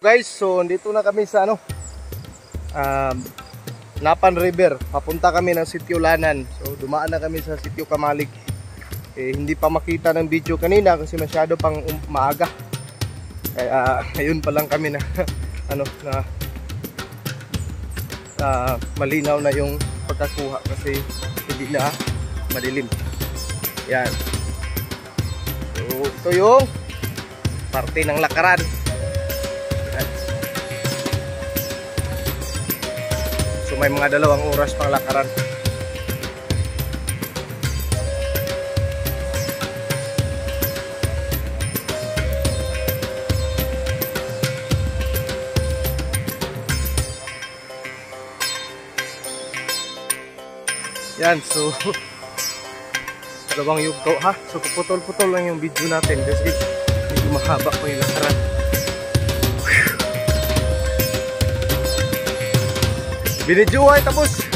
Guys, so dito na kami sa Napan River. Papunta kami ng Sitio Lanan. So dumaan na kami sa Sitio Kamalig. Hindi pa makita ng video kanina kasi masyado pang maaga. Kaya ngayon pa lang kami na malinaw na yung pagkakuha kasi hindi na madilim. Yan. So ito yung parte ng lakaran. So may mga 2 oras pang lakaran. Yan, so 2 yugto ha. So puputol-putol lang yung video natin kasi medyo mahaba po yung lakaran. Binidyo ay tapos.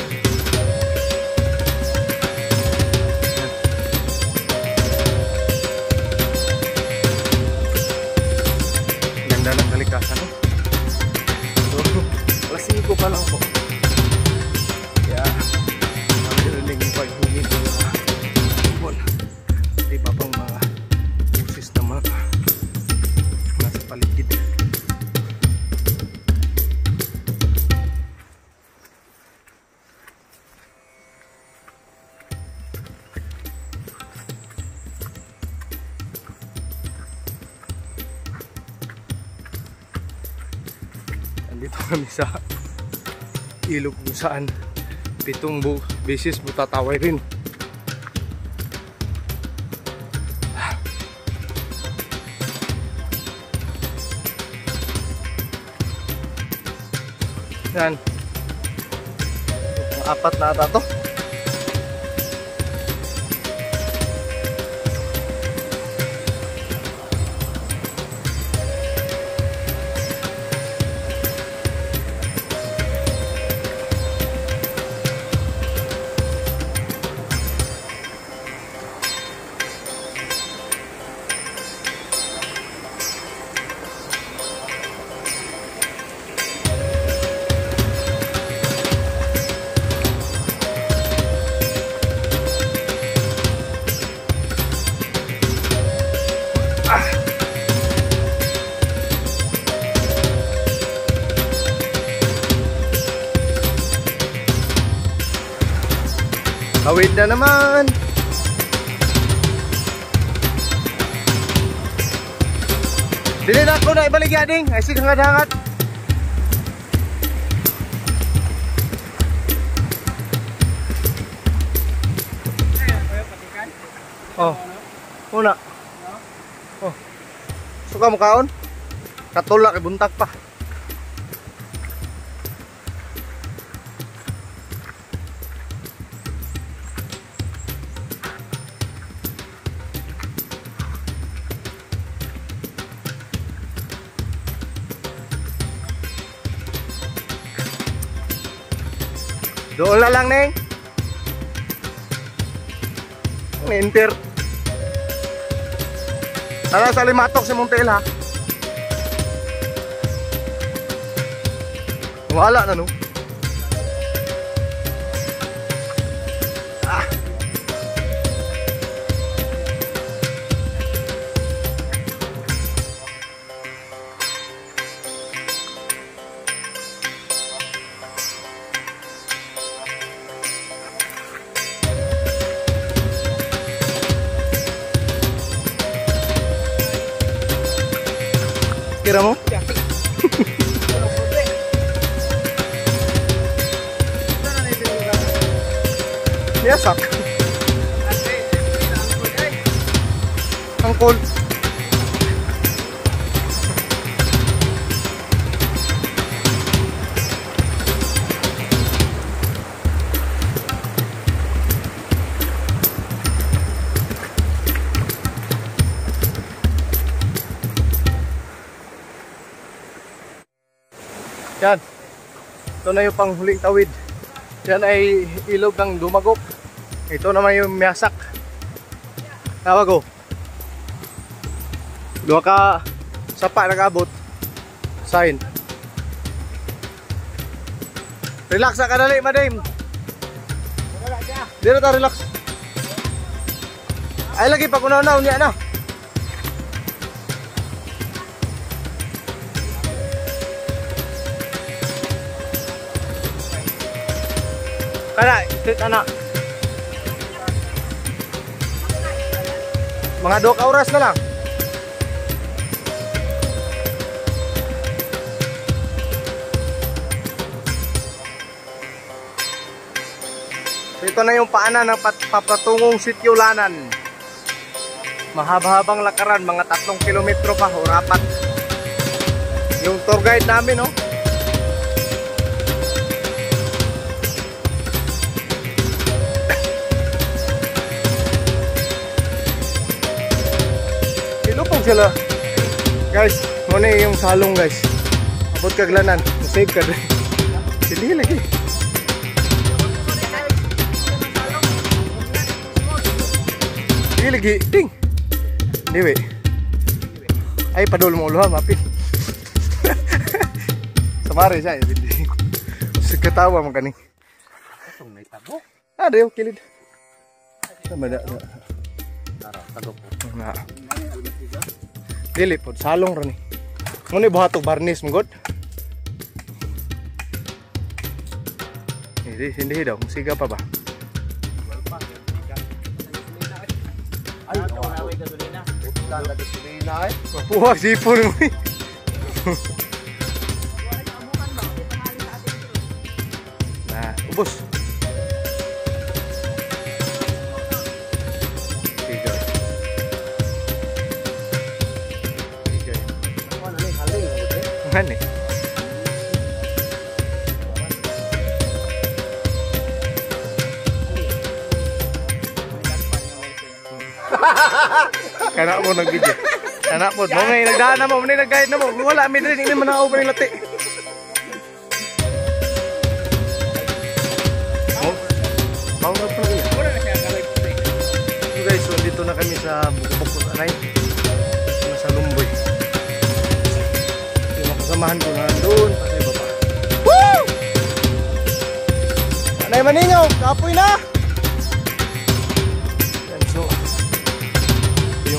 Ganda ng kalikasan, no? So, alas 5 pa lang po. Kaya marinig yung paghumi ko yung ibon. Iba pang mga busis na mga nasa paligid. Dito kami sa ilog kung saan 7 beses mo tataway rin. Yan. 4 na ata to. Awit na naman. Dili na ako na ibalik yading. Ay sige hangat-hangat. Oh. Una. Oh. Suka mo kaon? Katulak ibuntag pa. Doon na lang, Neng. Enter. Tara sa limatok si Montel, ha. Wala na, no? Ah. Kira mo? Yasak. Angkol. Yan. Ito na yung panghuling tawid. Yan ay ilog ng Dumagok. Ito naman yung Miyasak. Tawag ko. 2 ka sapa nag-abot. Sign. Relax ka dali, madam. Dito ta relax. Ay lagi pag unaw-unaw niya na. Kana, tit anak. Mga 2 oras na lang. Ito na yung paanan ng papatungong Sitio Lanan. Mahaba-habang lakaran, mga 3 kilometro pa o 4. Yung tour guide namin, no? Ilupong sila. Guys, muna yung salong guys. Abot kaglanan, save ka rin. Hindi lagi. Lagi ting dewe ay padul mo ulo mapi samari siya hindi seketawa mo kaning atong may tago ada yung kilid sama da tago po na dili pod salong ron ni muni buhato barnis mo god hindi daw musiga pa ba. Ay, nawaway gasolina. Utang na gasolina ay. Mapuha, sipon mo eh. Nah, ubos. Tiga. Ano ni haling? Ngani? Kana mo nag-video. Kana mo, mo ngay nagdaan na mo, mo nag-guide na mo. Wala mi din ini manao pa ni lati. Mau na pa niya. So guys, so dito na kami sa Bukbuk Anay. Sa Lumboy. Yung makasamahan ko na doon sa baba. Woo! Anay Maningaw, kapoy na.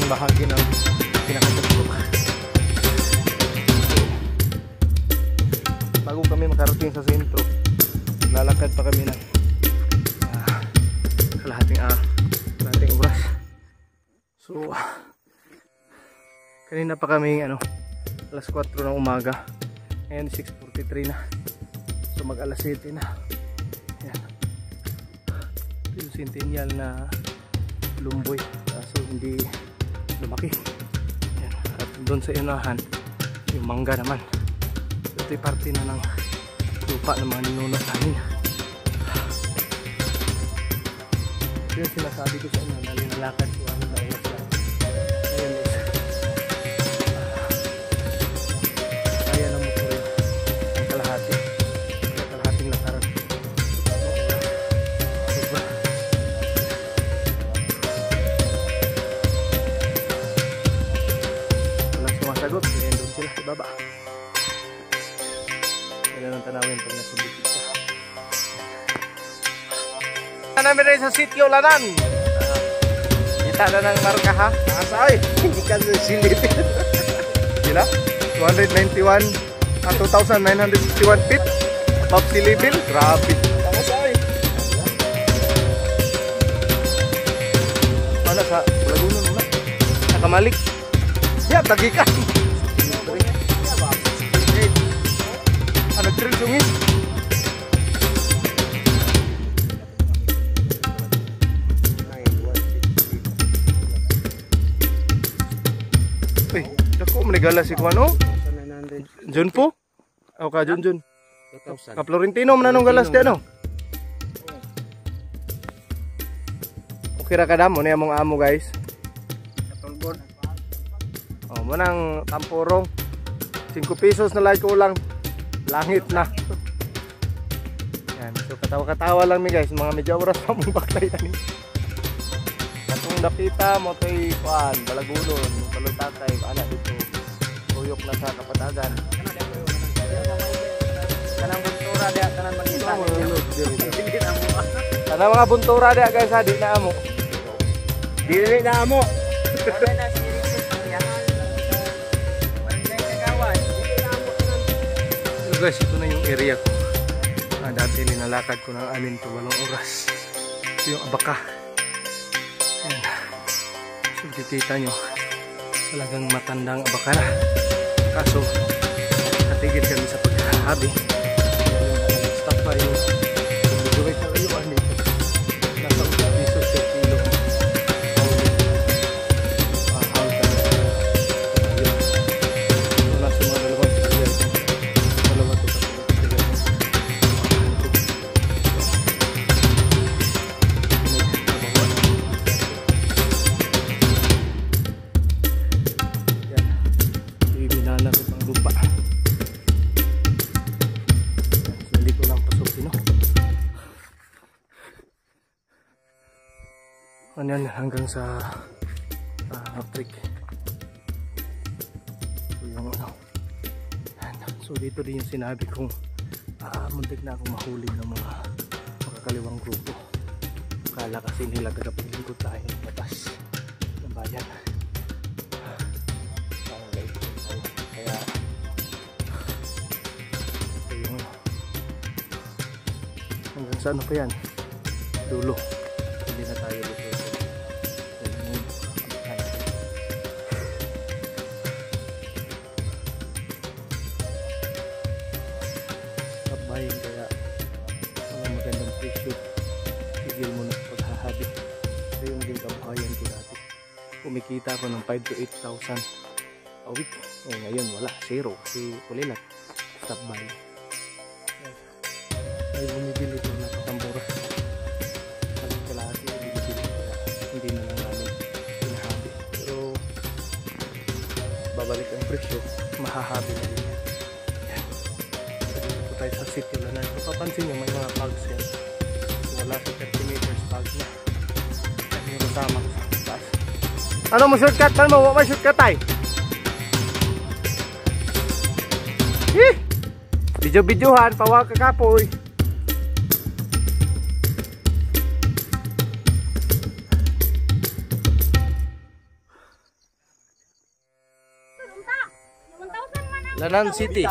Bahagi ng pinakatuktok. Bago kami makarating sa sentro, lalakad pa kami ng kalahating oras. So kanina pa kami alas 4 ng umaga, ngayon 6:43 na, so mag alas 7 na. Ayan. Yung Centennial na Lumboy, so hindi lumaki. Ayan. At doon sa inahan yung mangga naman, ito'y parte na ng lupa ng mga ninunot namin. Ito yung sinasabi ko sa inyo na linalakad ko na oras lang. Ayan guys, kaya na mo ko rin ang kalahating lakaran. Sagot, ganyan doon sila sa baba. Ganyan ang tanawin pag nasubit ka. Namin rin sa Sitio Lanan. Kita na ng marka ha. Nasa ay, hindi ka silip. Sila? 291 2,961 feet above sea level. Grabe. Nasa ay. Mana sa Lagunon na? Nakamalik. Ya, tagikan. Ano trail sungit? Uy, dako manigala si kuano? Jun po? O ka Jun. Ka Florentino mananong galas di ano? Okay ra kada mo ni among amo guys. Manang tampurong 5 pesos na lang kulang, langit na yan. So katawa-katawa lang mi guys, mga medyo oras pa mong baklay ani. Katong dapita mo to'y kuan Balagunon, Balutatay, ana dito uyok na sa Kapatagan. Ana mga buntura dia guys, di na amo. Dili na amo. So guys, ito na yung area ko. Dati linalakad ko ng 6 to 8 oras. Ito yung abaka. Ayan. So kikita nyo, talagang matandang abaka na. Kaso, natigil kami sa paghahabi. Stop pa yung gawin na kayo. Nasa piso per kilo. Wala sa mga dalawang kilo. Dalawa to sa kilo. Yan. Ibinala ko pang lupa. Hindi ko lang pasukin, no? Ano yan, hanggang sa creek. So yung ano. So dito din yung sinabi kong muntik na akong mahuli ng mga makakaliwang grupo. Akala kasi nila tagapaglingkod tayo ng batas ng bayan. Kaya ito yung hanggang sa ano pa yan, dulo. Hindi na tayo dito. Kabayin, kaya mga magandang presyo. Tigil mo na paghahabi. Ito yung din kabuhayan ko dati. Kumikita ako ng 5 to 8,000 a week. Eh ngayon wala, zero. Kasi kulilat. Stop by. Ay bumibili ito na katambura. Kalahati bumibili. Kaya hindi na lang namin pinahabi. Pero babalik ang presyo, mahahabi na din yan. Dito tayo sa city lang. Mapapansin nyo may mga bags yan. Wala sa 30 meters bags na. Yan yung kasama ko sa taas. Ano mo shortcut? Ano mo? May shortcut tayo? Video-videohan, pawa ka kapoy. Lanan City.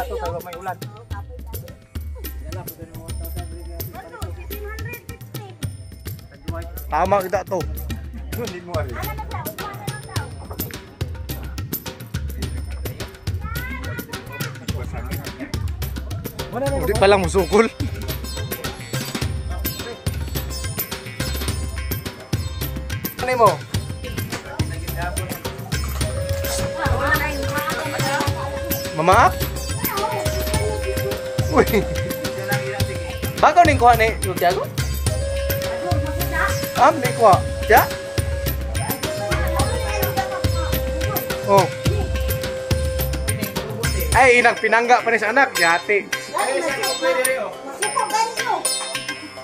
Tama kita to. Hindi pa lang musukol. Ano mo? Mama? Uy. Bago ning kuha ni Santiago? Ni kuha. Ya? Oh. Ay, inang pinangga pa ni sa anak, yati.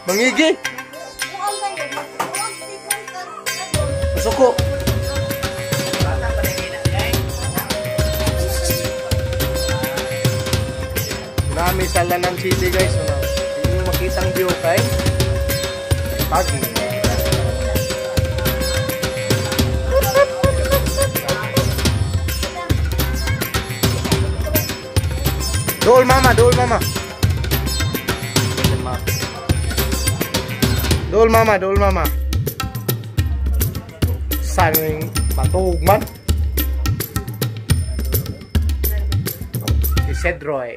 Mangigi. Masuko. Nami sa Lanan City guys. Hindi nyo makitang view kay pagi. Dool mama, dool mama. Dool mama, dool mama. Saning patug man. Si Cedroy.